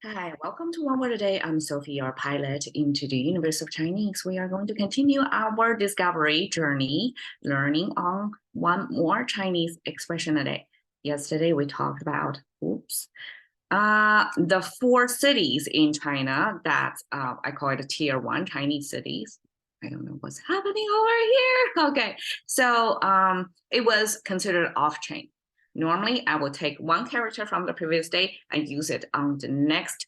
Hi, welcome to One Word a Day. I'm Sophie, your pilot into the universe of Chinese. We are going to continue our discovery journey, learning on one more Chinese expression a day. Yesterday, we talked about, the four cities in China that I call it tier one Chinese cities. I don't know what's happening over here. Okay, so it was considered off-chain. Normally, I will take one character from the previous day and use it on the next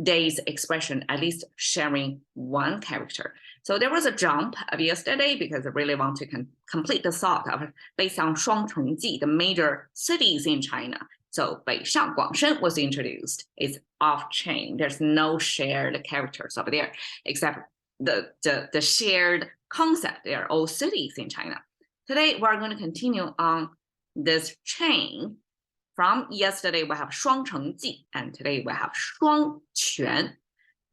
day's expression, at least sharing one character. So there was a jump of yesterday because I really want to complete the thought of based on 双城记, the major cities in China. So 北上广深 was introduced. It's off-chain. There's no shared characters over there, except the shared concept. They are all cities in China. Today, we're going to continue on this chain. From yesterday, we have 双城记, and today we have 双全.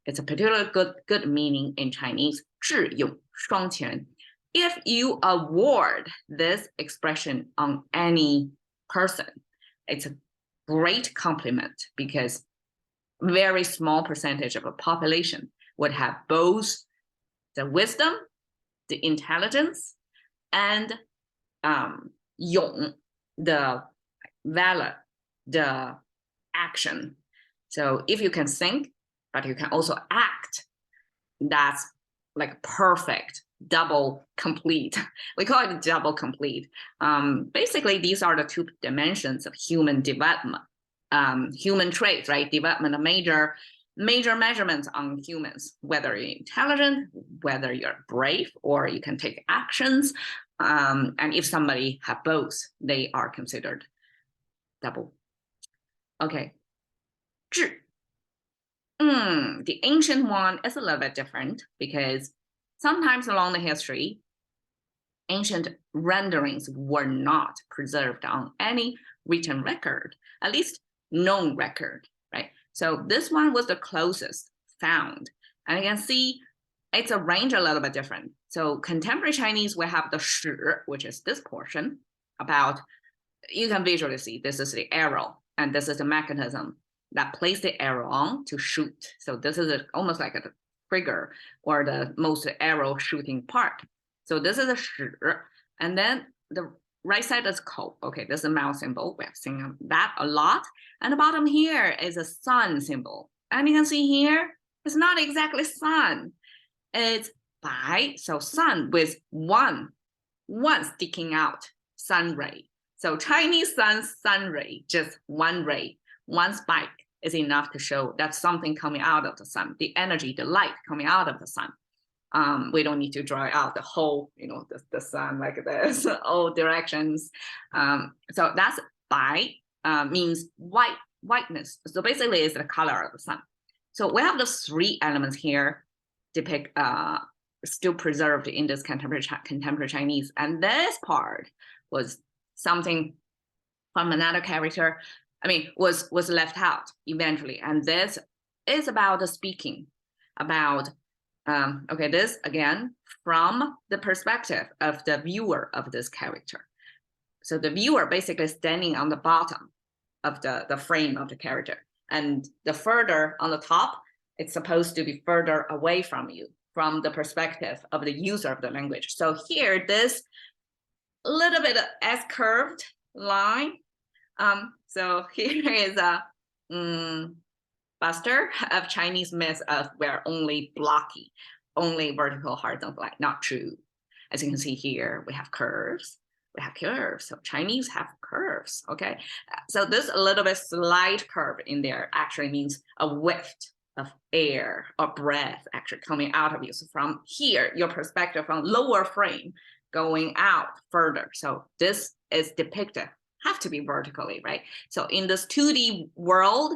It's a particular good meaning in Chinese, 智勇双全. If you award this expression on any person, it's a great compliment because very small percentage of a population would have both the wisdom, the intelligence, and 勇, the valor, the action. So if you can think, but you can also act, that's like perfect, double complete. We call it double complete. Basically, these are the two dimensions of human development, human traits, right? Development of major measurements on humans, whether you're intelligent, whether you're brave, or you can take actions. And if somebody have both, they are considered double. Okay. 智. The ancient one is a little bit different because sometimes along the history, ancient renderings were not preserved on any written record, at least known record, right? So this one was the closest found. And you can see it's a range a little bit different. So contemporary Chinese, we have the 史, which is this portion about, you can visually see this is the arrow, and this is the mechanism that place the arrow on to shoot. So this is almost like a trigger or the most arrow shooting part. So this is a 史, and then the right side is 口. Okay, this is a mouse symbol. We have seen that a lot. And the bottom here is a sun symbol. And you can see here, it's not exactly sun. It's 白, so sun with one sticking out, sun ray. So Chinese sun ray, just one ray, one spike is enough to show that's something coming out of the sun, the energy, the light coming out of the sun. We don't need to draw out the whole, the sun like this, all directions. So that's 白, means whiteness. So basically it's the color of the sun. So we have the three elements here depict, still preserved in this contemporary Chinese. And this part was something from another character, was left out eventually. And this is about the speaking, about, this again, from the perspective of the viewer of this character. So the viewer basically standing on the bottom of the frame of the character. And the further on the top, it's supposed to be further away from you, from the perspective of the user of the language. So here, this little bit S-curved line. So here is a buster of Chinese myths of where only blocky, only vertical, horizontal line. Not true. As you can see here, we have curves. We have curves. So Chinese have curves. Okay. So this a little bit slight curve in there actually means a whift of air or breath actually coming out of you. So from here, your perspective from lower frame going out further. So this is depicted, have to be vertically, right? So in this 2D world,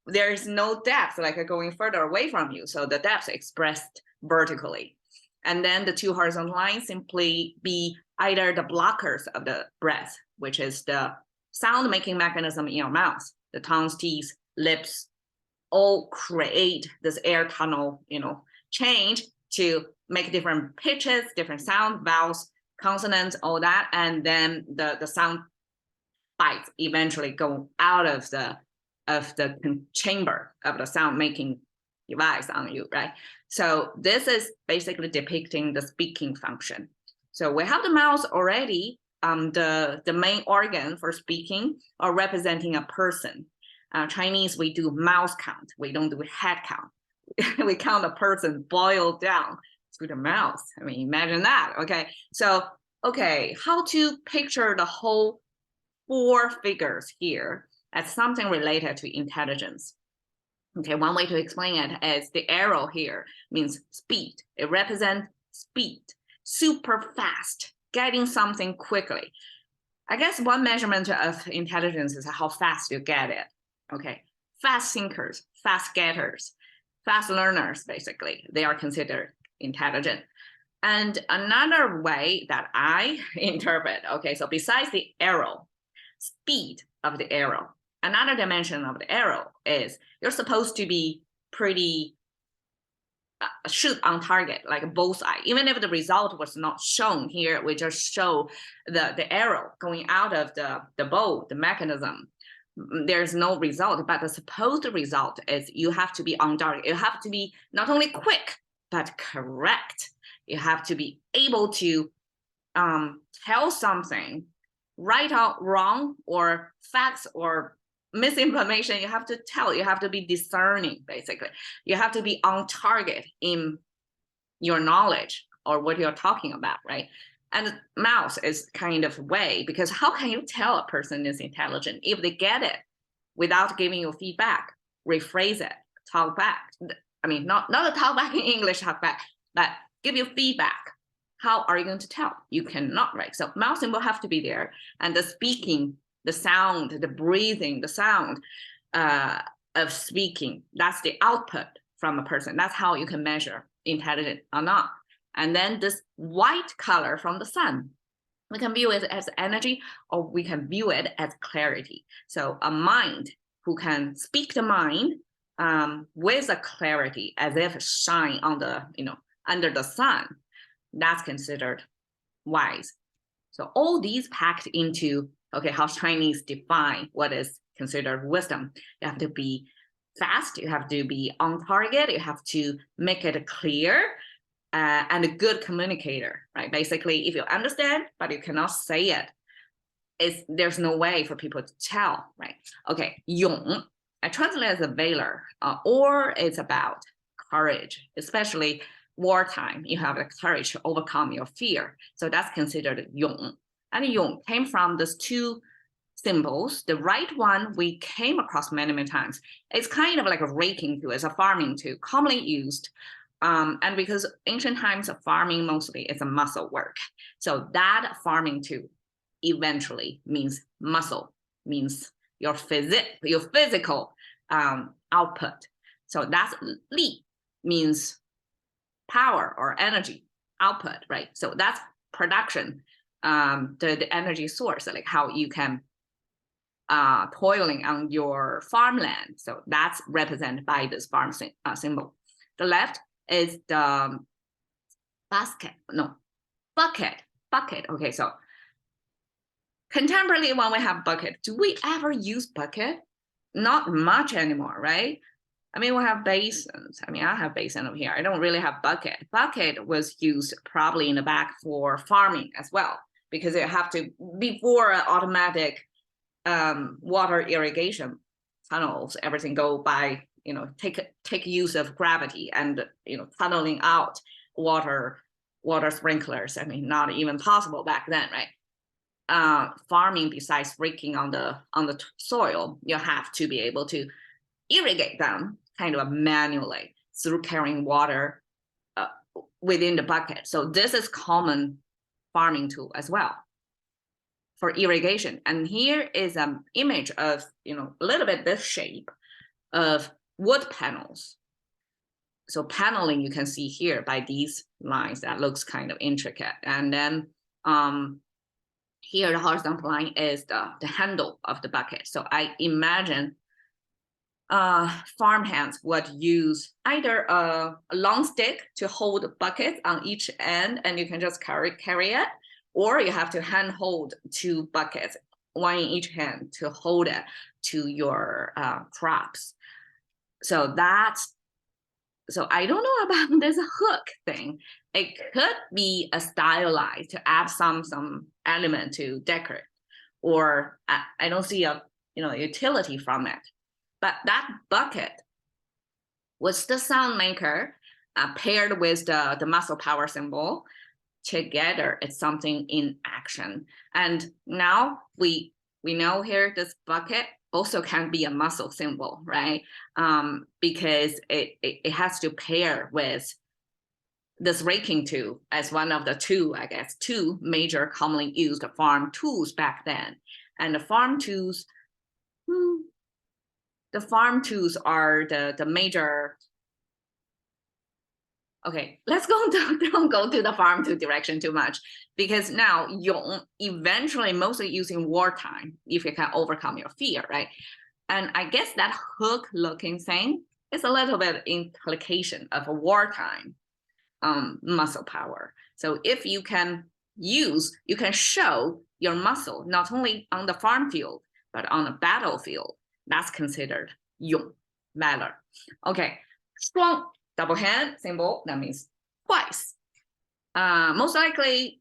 there is no depth like going further away from you. So the depth expressed vertically. And then the two horizontal lines simply be either the blockers of the breath, which is the sound making mechanism in your mouth, the tongues, teeth, lips, all create this air tunnel, change to make different pitches, different sound, vowels, consonants, all that. And then the sound bites eventually go out of the of the chamber of the sound making device on you, right? So this is basically depicting the speaking function. So we have the mouth already, the main organ for speaking or representing a person. Chinese, we do mouth count. We don't do head count. We count a person boiled down to the mouth. I mean, imagine that, okay? So, okay, how to picture the whole 4 figures here as something related to intelligence. Okay, one way to explain it is the arrow here means speed. It represents speed, super fast, getting something quickly. I guess one measurement of intelligence is how fast you get it. Okay, fast thinkers, fast getters, fast learners, basically, they are considered intelligent. And another way that I interpret, okay, so besides the arrow, speed of the arrow, another dimension of the arrow is you're supposed to be pretty shoot on target, like bullseye. Even if the result was not shown here, we just show the arrow going out of the bow, the mechanism. There's no result, but the supposed result is you have to be on target. You have to be not only quick, but correct. You have to be able to tell something right or wrong, or facts or misinformation. You have to tell. You have to be discerning, basically. You have to be on target in your knowledge or what you're talking about, right? And mouth is kind of way, because how can you tell a person is intelligent if they get it without giving you feedback, rephrase it, talk back? I mean, not a talk back in English, talk back, but give you feedback. How are you going to tell? You cannot, right? So mouth symbol have to be there, and the speaking, the sound, the breathing, the sound of speaking, that's the output from a person. That's how you can measure intelligent or not. And then this white color from the sun, we can view it as energy, or we can view it as clarity. So a mind who can speak the mind with a clarity, as if shine on the, under the sun, that's considered wise. So all these packed into, okay, how Chinese define what is considered wisdom. You have to be fast, you have to be on target, you have to make it clear, and a good communicator, right? Basically, if you understand, but you cannot say it, there's no way for people to tell, right? Okay, Yong, I translate as a valor, or it's about courage, especially wartime. You have the courage to overcome your fear. So that's considered Yong. And Yong came from these 2 symbols. The right one we came across many, many times. It's kind of like a raking tool, it's a farming tool, commonly used. And because ancient times of farming mostly is a muscle work. So that farming tool eventually means muscle, means your physical output. So that's Li, means power or energy output, right? So that's production, the energy source, like how you can toiling on your farmland. So that's represented by this farm symbol. The left is the bucket. Okay, so contemporarily when we have bucket, do we ever use bucket? Not much anymore, right? I mean, we have basins. I mean, I have basin over here. I don't really have bucket. Bucket was used probably in the back for farming as well, because it have to, before automatic water irrigation tunnels, everything go by, take use of gravity and, tunneling out water sprinklers. I mean, not even possible back then, right? Farming, besides raking on the soil, you have to be able to irrigate them kind of manually through carrying water within the bucket. So this is common farming tool as well for irrigation. And here is an image of, a little bit this shape of wood panels. So paneling, you can see here by these lines, that looks kind of intricate. And then here the horizontal line is the handle of the bucket. So I imagine farmhands would use either a long stick to hold the bucket on each end, and you can just carry it, or you have to hand hold 2 buckets one in each hand to hold it to your crops. So I don't know about this hook thing. It could be a stylized to add some element to decorate, or I don't see a utility from it. But that bucket was the sound maker paired with the muscle power symbol. Together, it's something in action. And now we know here this bucket also can be a muscle symbol, right? Because it has to pair with this raking tool as one of the two major commonly used farm tools back then. And the farm tools are the major. Okay, let's don't go to the farm tool direction too much, because now you're eventually mostly using wartime if you can overcome your fear, right? And I guess that hook looking thing is a little bit implication of a wartime muscle power. So if you can show your muscle not only on the farm field, but on the battlefield, that's considered 勇, valor. Okay, 双, double hand symbol, that means twice. Most likely,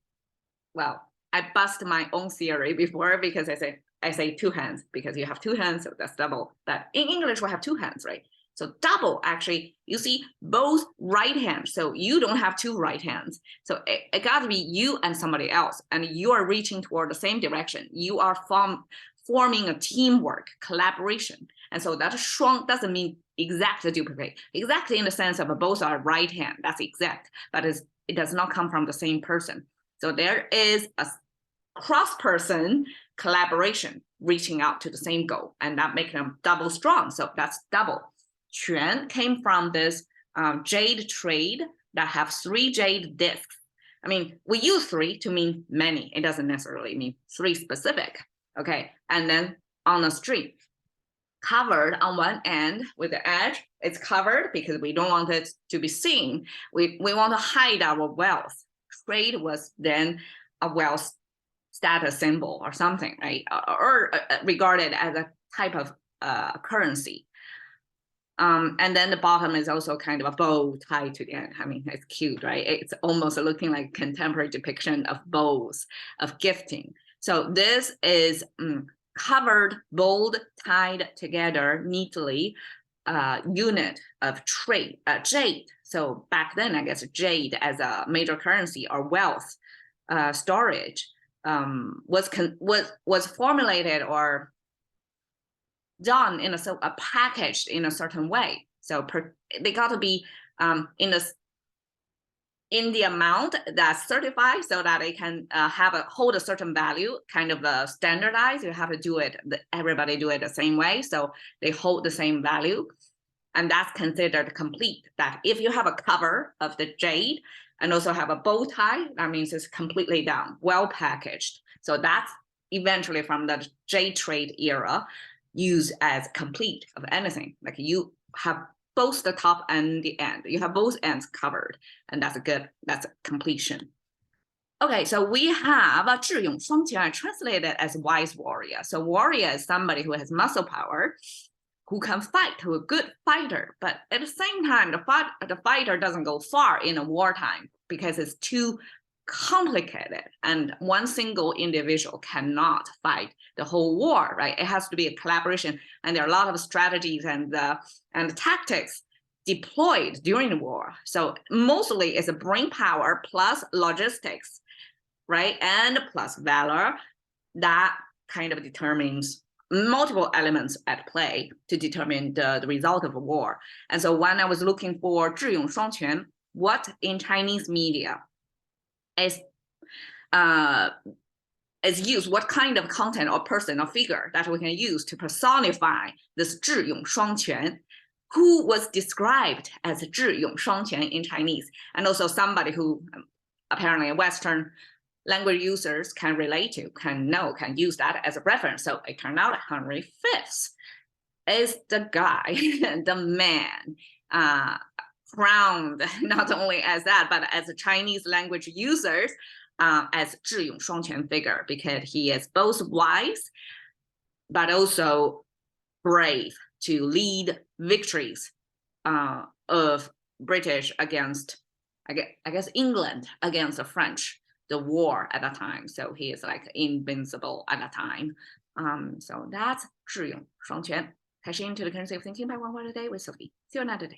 well, I bust my own theory before because I say two hands because you have two hands, so that's double. But in English, we have two hands, right? So double, actually, you see both right hands. So you don't have two right hands. So it got to be you and somebody else, and you are reaching toward the same direction. You are forming a teamwork, collaboration. And so that 双 doesn't mean exact duplicate. Exactly in the sense of both are right hand, that's exact, but it does not come from the same person. So there is a cross-person collaboration reaching out to the same goal, and that makes them double strong. So that's double. 全 came from this jade trade that have 3 jade discs. I mean, we use 3 to mean many. It doesn't necessarily mean 3 specific. Okay, and then on a string, covered on one end with the edge, it's covered because we don't want it to be seen. We want to hide our wealth. Trade was then a wealth status symbol or something, right? Or regarded as a type of currency. And then the bottom is also kind of a bow tied to the end. I mean, it's cute, right? It's almost looking like contemporary depiction of bows, of gifting. So this is covered, bold, tied together neatly unit of trade, jade. So back then, I guess jade as a major currency or wealth storage was formulated or done in a packaged in a certain way. So they got to be in the amount that's certified so that it can hold a certain value, kind of standardized. You have to do it, everybody do it the same way. So they hold the same value. And that's considered complete. That if you have a cover of the jade and also have a bow tie, that means it's completely done, well packaged. So that's eventually from the jade trade era used as complete of anything. Like you have both the top and the end. You have both ends covered, and that's a completion. Okay, so we have 智勇双全 translated as wise warrior. So warrior is somebody who has muscle power, who can fight, who is a good fighter. But at the same time, the fighter doesn't go far in a wartime because it's too complicated, and one single individual cannot fight the whole war, right? It has to be a collaboration, and there are a lot of strategies and tactics deployed during the war. So mostly it's a brain power plus logistics, right? And plus valor that kind of determines multiple elements at play to determine the result of a war. And so when I was looking for 智勇双全, what in Chinese media is used, what kind of content or person or figure that we can use to personify this 智勇双全, who was described as 智勇双全 in Chinese, and also somebody who apparently Western language users can relate to, can use that as a reference. So it turned out Henry V is the guy, the man, crowned not only as that, but as a Chinese language users, as 智勇双全 figure because he is both wise but also brave to lead victories of British against, I guess England against the French, the war at that time. So he is like invincible at that time. So that's 智勇双全. Cashing into the currency of thinking by one word a day with Sophie. See you another day.